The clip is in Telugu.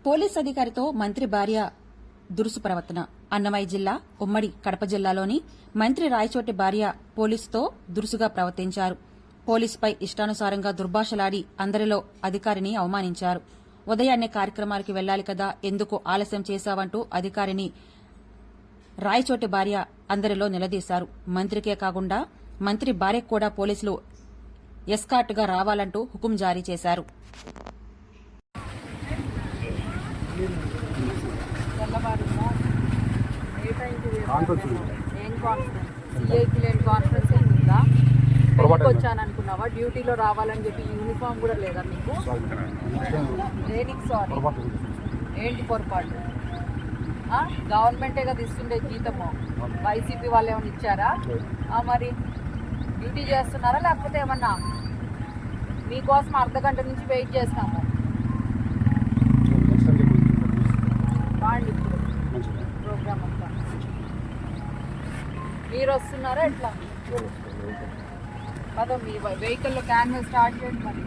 పోలీస్ అధికారితో మంత్రి భార్య దురుసు ప్రవర్తన. అన్నమయ్య జిల్లా ఉమ్మడి కడప జిల్లాలోని మంత్రి రాయచోటి భార్య పోలీసుతో దురుసుగా ప్రవర్తించారు. పోలీసుపై ఇష్టానుసారంగా దుర్భాషలాడి అందరిలో అధికారిని అవమానించారు. ఉదయాన్నే కార్యక్రమాలకు వెళ్లాలి కదా, ఎందుకు ఆలస్యం చేశావంటూ అధికారిని రాయచోటి భార్య అందరిలో నిలదీశారు. మంత్రికే కాకుండా మంత్రి భార్యకు కూడా పోలీసులు ఎస్కార్ట్గా రావాలంటూ హుకుం జారీ చేశారు. వచ్చాననుకున్నావా? డ్యూటీలో రావాలని చెప్పి యూనిఫామ్ కూడా లేదా మీకు? దేనికి సారీ? ఏంటి పొరపాటు? గవర్నమెంటే కదా ఇస్తుండే జీతము, వైసీపీ వాళ్ళు ఏమైనా ఇచ్చారా? మరి డ్యూటీ చేస్తున్నారా లేకపోతే ఏమన్నా? మీకోసం అర్ధగంట నుంచి వెయిట్ చేస్తాము. బాగుంది ఇప్పుడు ప్రోగ్రామ్ అంతా. మీరు వస్తున్నారా ఎట్లా? కదా మీ వెహికల్లో క్యాన్వాస్ స్టార్ట్ చేయండి మరి.